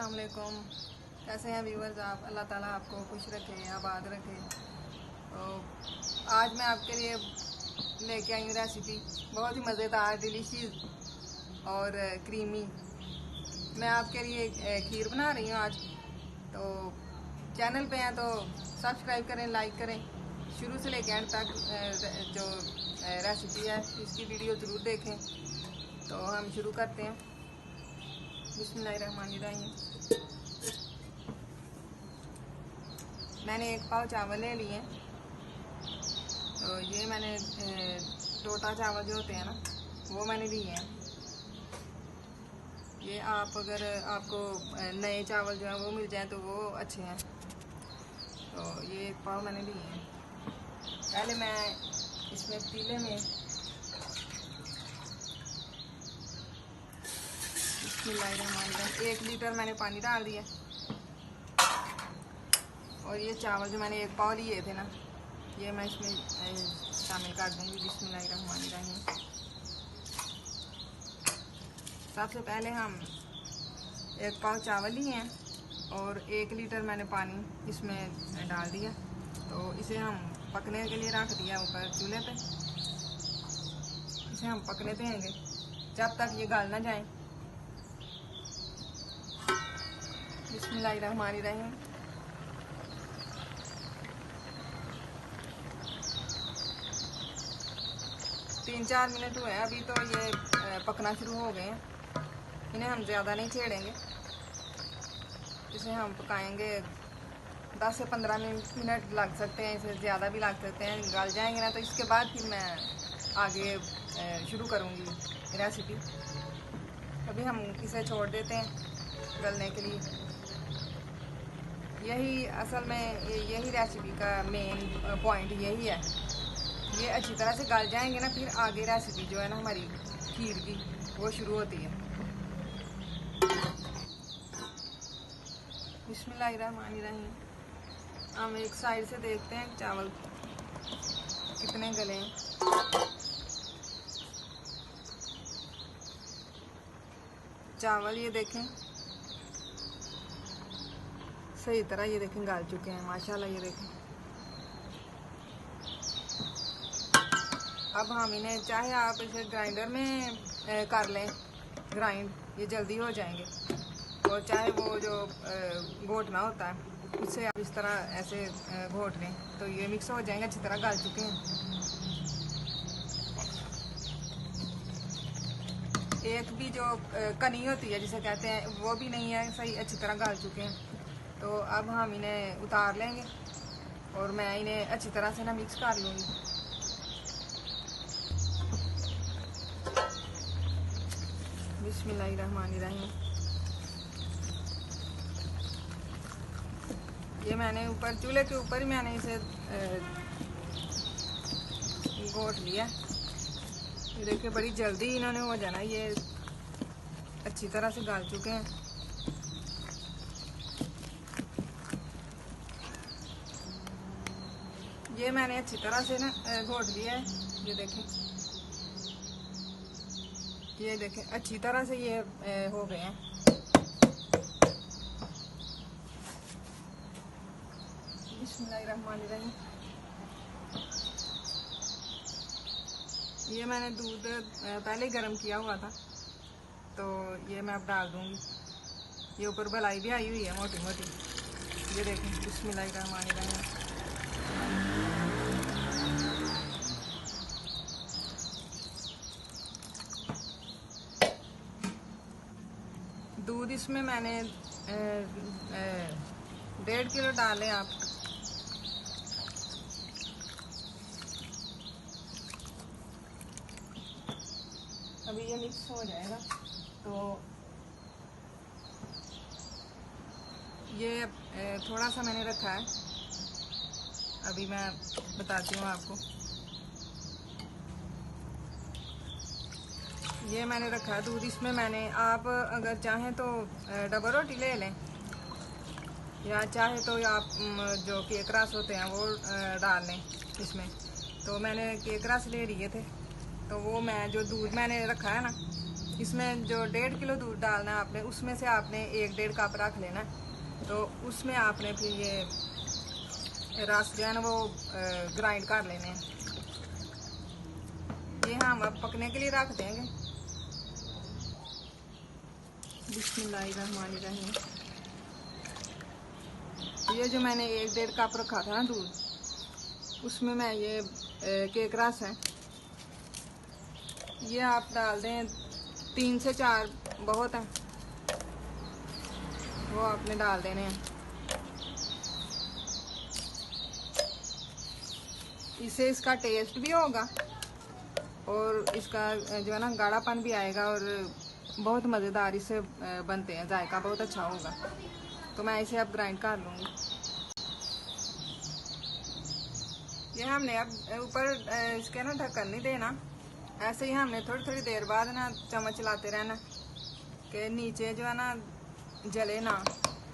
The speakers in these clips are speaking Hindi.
अस्सलाम वालेकुम। कैसे हैं व्यूवर्स आप? अल्लाह ताला आपको खुश रखे, आबाद रखे। तो आज मैं आपके लिए लेके आई हूँ रेसिपी बहुत ही मज़ेदार, डिलीशियस और क्रीमी। मैं आपके लिए खीर बना रही हूँ आज। तो चैनल पे हैं तो सब्सक्राइब करें, लाइक करें, शुरू से लेकर एंड तक जो रेसिपी है इसकी वीडियो ज़रूर देखें। तो हम शुरू करते हैं। बिस्मिल्लाहिर्रहमानिर्रहीम। मैंने 1 पाव चावल ले लिए। तो ये मैंने टोटा चावल जो होते हैं ना, वो मैंने लिए हैं। ये आप अगर आपको नए चावल जो है वो मिल जाए तो वो अच्छे हैं। तो ये 1 पाव मैंने लिए हैं। पहले मैं इसमें पतीले में 1 लीटर मैंने पानी डाल दिया। और ये चावल जो मैंने 1 पाव लिए थे ना, ये मैं इसमें शामिल कर दूंगी। बिस्मिल्लाहिर्रहमानिर्रहीम। सबसे पहले हम 1 पाव चावल लिए हैं और 1 लीटर मैंने पानी इसमें डाल दिया। तो इसे हम पकने के लिए रख दिया ऊपर चूल्हे पे। इसे हम पकने देंगे जब तक ये गल ना जाए। बिस्मिल्लाहिर्रहमानिर्रहीम। तीन 4 मिनट हुए हैं अभी, तो ये पकना शुरू हो गए हैं। इन्हें हम ज़्यादा नहीं छेड़ेंगे, इसे हम पकाएंगे 10 से 15 मिनट लग सकते हैं, इसे ज़्यादा भी लग सकते हैं। गल जाएंगे ना तो इसके बाद फिर मैं आगे शुरू करूँगी रेसिपी। अभी हम इसे छोड़ देते हैं गलने के लिए। यही असल में यही रेसिपी का मेन पॉइंट यही है। ये अच्छी तरह से गल जाएंगे ना, फिर आगे रेसिपी जो है ना हमारी खीर की, वो शुरू होती है। बिस्मिल्लाहिर्रहमानिर्रहीम। हम एक साइड से देखते हैं चावल कितने गले हैं। चावल ये देखें सही तरह, ये देखें गल चुके हैं माशाल्लाह। ये देखें। अब हम इन्हें, चाहे आप इसे ग्राइंडर में कर लें ग्राइंड, ये जल्दी हो जाएंगे। और चाहे वो जो घोटना होता है उससे आप इस तरह ऐसे घोट लें तो ये मिक्स हो जाएंगे, अच्छी तरह गल चुके हैं। एक भी जो कनी होती है जिसे कहते हैं वो भी नहीं है, सही अच्छी तरह गल चुके हैं। तो अब हम इन्हें उतार लेंगे और मैं इन्हें अच्छी तरह से ना मिक्स कर लूँगी। बिस्मिल्लाहिर्रहमानिर्रहीम। ये मैंने ऊपर चूल्हे के ऊपर ही मैंने इसे घोट लिया। ये देखिए बड़ी जल्दी इन्होंने हो जाना, ये अच्छी तरह से गल चुके हैं। ये मैंने अच्छी तरह से ना घोट लिया है। ये देखें अच्छी तरह से ये हो गए हैं। बिस्मिल्लाहिर्रहमानिर्रहीम। ये मैंने दूध पहले गर्म किया हुआ था, तो ये मैं अब डाल दूंगी। ये ऊपर बलाई भी आई हुई है मोटी मोटी, ये देखें। बिस्मिल्लाहिर्रहमानिर्रहीम। दूध इसमें मैंने 1.5 किलो डाले आप। अभी ये मिक्स हो जाएगा तो ये थोड़ा सा मैंने रखा है, अभी मैं बताती हूँ आपको। ये मैंने रखा है दूध। इसमें मैंने, आप अगर चाहें तो डबल रोटी ले लें, या चाहे तो आप जो केक रस होते हैं वो डाल लें इसमें। तो मैंने केक रस ले लिए थे, तो वो मैं जो दूध मैंने रखा है ना इसमें जो 1.5 किलो दूध डालना है आपने, उसमें से आपने 1-1.5 कप रख लेना। तो उसमें आपने फिर ये रस जो है ना वो ग्राइंड कर लेने हैं। ये हम अब पकने के लिए रख देंगे। बिस्मिल्लाहिर्रहमानिर्रहीम। ये जो मैंने 1-1.5 कप रखा था ना दूध, उसमें मैं ये केक रस है, ये आप डाल दें 3 से 4 बहुत है, वो आपने डाल देने हैं। इससे इसका टेस्ट भी होगा और इसका जो है ना गाढ़ापन भी आएगा और बहुत मज़ेदार इससे बनते हैं, जायका बहुत अच्छा होगा। तो मैं इसे अब ग्राइंड कर लूँगी। ये हमने अब ऊपर इसके ना ढक्कन नहीं देना, ऐसे ही हमने थोड़ी थोड़ी देर बाद ना चम्मच चलाते रहना कि नीचे जो है ना जले ना,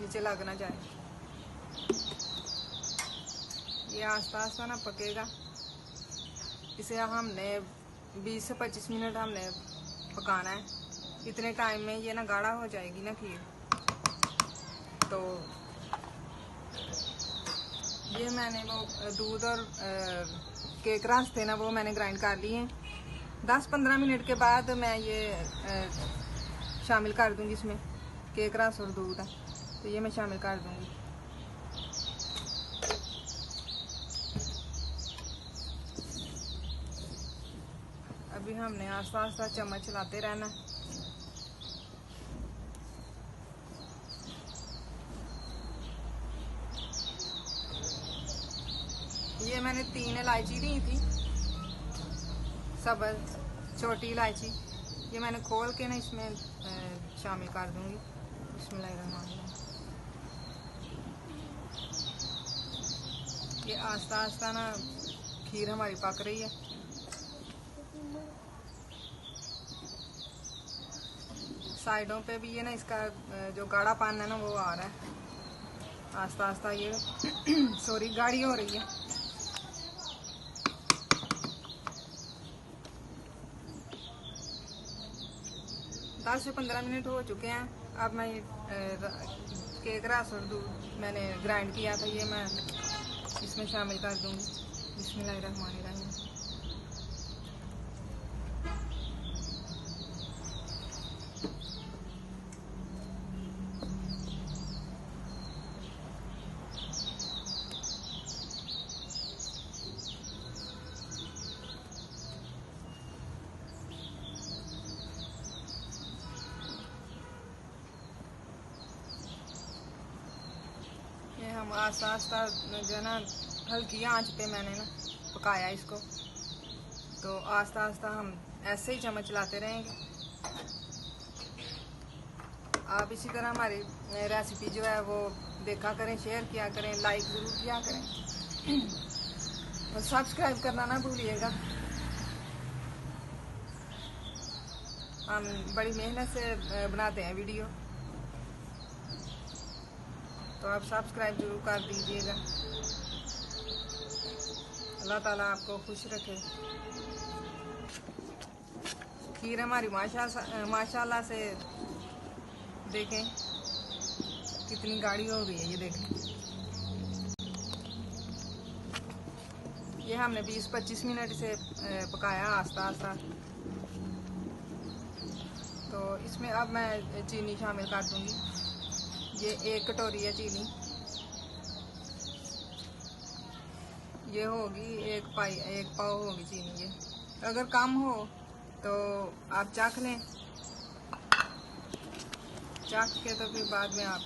नीचे लग ना जाए। ये आस्ता आस्ता ना पकेगा। इसे हमने 20 से 25 मिनट हमने पकाना है। इतने टाइम में ये ना गाढ़ा हो जाएगी ना खीर। तो ये मैंने वो दूध और केक रस थे ना, वो मैंने ग्राइंड कर लिए हैं। 10-15 मिनट के बाद मैं ये शामिल कर दूंगी इसमें, केक रस और दूध है तो ये मैं शामिल कर दूंगी। अभी हमने आस्ता आस्ता चम्मच चलाते रहना। ये मैंने 3 इलायची ली थी, सब्ज़ छोटी इलायची, ये मैंने खोल के ना इसमें शामिल कर दूंगी। बिस्मिल्लाहिर्रहमानिर्रहीम। ये आस्ता आस्ता ना खीर हमारी पक रही है। साइडों पे भी ये ना इसका जो गाढ़ापन है ना वो आ रहा है। आस्ता आस्ता ये सॉरी गाढ़ी हो रही है। दस से 15 मिनट हो चुके हैं। अब मैं केक रस और दूध मैंने ग्राइंड किया था, ये मैं इसमें शामिल कर दूंगी। बिस्मिल्लाहिर्रहमानिर्रहीम। हम आस्ता आस्ता जो है ना हल्की आंच पे मैंने ना पकाया इसको। तो आस्ता आस्ता हम ऐसे ही चम्मच चलाते रहेंगे। आप इसी तरह हमारी रेसिपी जो है वो देखा करें, शेयर किया करें, लाइक ज़रूर किया करें और सब्सक्राइब करना ना भूलिएगा। हम बड़ी मेहनत से बनाते हैं वीडियो, तो आप सब्सक्राइब जरूर कर दीजिएगा। अल्लाह ताला आपको खुश रखे। खीर हमारी माशाल्लाह से देखें कितनी गाढ़ी हो गई है, ये देखें। ये हमने 20-25 मिनट से पकाया आस्ता आस्ता। तो इसमें अब मैं चीनी शामिल कर दूंगी। ये 1 कटोरी है चीनी, ये होगी 1 पाव होगी चीनी। ये अगर कम हो तो आप चख लें, चख के तो फिर बाद में आप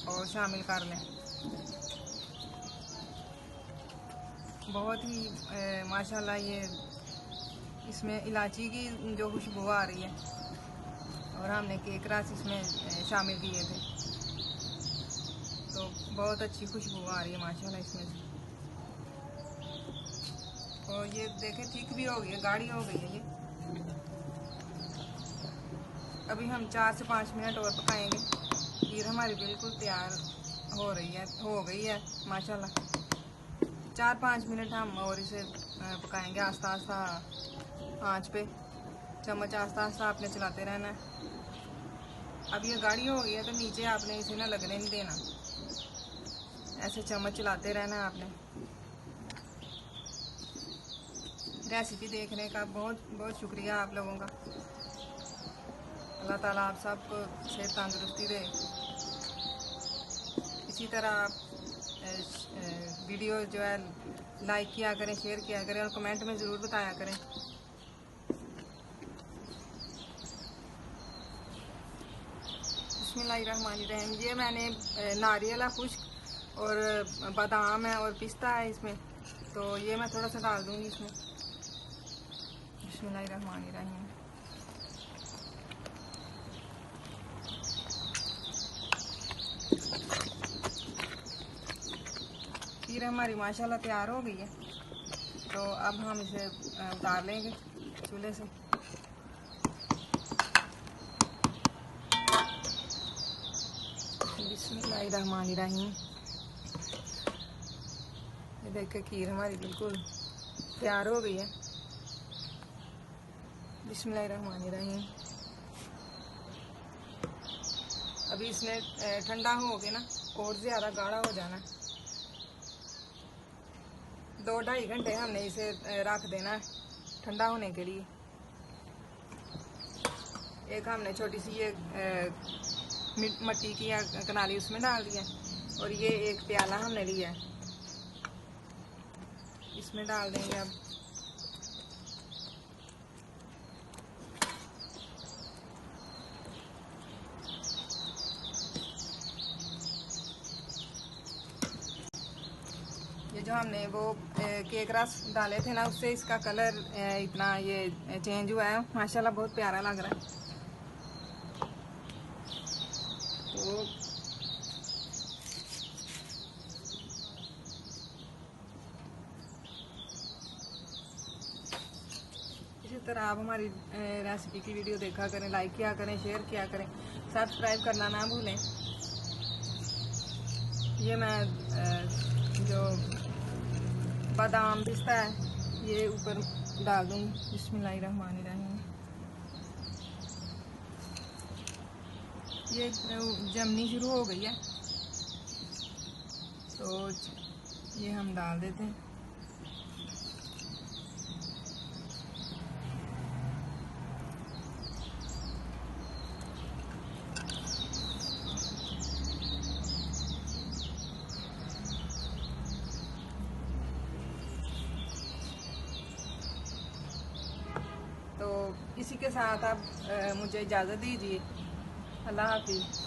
और शामिल कर लें। बहुत ही माशाल्लाह ये इसमें इलायची की जो खुशबू आ रही है और हमने केक रस इसमें शामिल किए थे, तो बहुत अच्छी खुशबू आ रही है माशाल्लाह इसमें से। और ये देखें ठीक भी हो गई है, गाढ़ी हो गई है ये। अभी हम 4 से 5 मिनट और पकाएंगे। खीर हमारी बिल्कुल तैयार हो गई है माशाल्लाह। 4-5 मिनट हम और इसे पकाएंगे आस्ता आस्ता आंच पे। चम्मच आस्ता आस्ता आपने चलाते रहना है। अब ये गाढ़ी हो गई है तो नीचे आपने इसे ना लगने नहीं देना, ऐसे चम्मच चलाते रहना है आपने। रेसिपी देखने का बहुत बहुत शुक्रिया आप लोगों का। अल्लाह ताला आप सबको सेहत तंदुरुस्ती दे। इसी तरह आप वीडियो जो है लाइक किया करें, शेयर किया करें और कमेंट में ज़रूर बताया करें। बिस्मिल्लाहिर्रहमानिर्रहीम। ये मैंने नारियल है खुश्क और बादाम है और पिस्ता है इसमें, तो ये मैं थोड़ा सा डाल दूँगी इसमें। बिस्मिल्लाहिर्रहमानिर्रहीम। खीर हमारी माशाल्लाह तैयार हो गई है, तो अब हम इसे उतार लेंगे चूल्हे से। बिस्मिल्लाहिर्रहमानिर्रहीम। ये देखिए खीर हमारी बिल्कुल तैयार हो गई है। बिस्मिल्लाहिर्रहमानिर्रहीम। अभी इसने ठंडा हो के ना और ज़्यादा गाढ़ा हो जाना है। 2-2.5 घंटे हमने इसे रख देना है ठंडा होने के लिए। एक हमने छोटी सी ये मट्टी की कनाली उसमें डाल दिया और ये एक प्याला हमने लिया है, इसमें डाल देंगे अब। ये जो हमने वो केक रस डाले थे ना, उससे इसका कलर इतना ये चेंज हुआ है, माशाल्लाह बहुत प्यारा लग रहा है। तो इसी तरह आप हमारी रेसिपी की वीडियो देखा करें, लाइक किया करें, शेयर किया करें, सब्सक्राइब करना ना भूलें। ये मैं जो बादाम पिस्ता है ये ऊपर डाल दूँगी। बिस्मिल्लाहिर्रहमानिर्रहीम। ये जमनी शुरू हो गई है तो ये हम डाल देते हैं। तो इसी के साथ आप मुझे इजाज़त दीजिए। अल्लाह हाफिज़।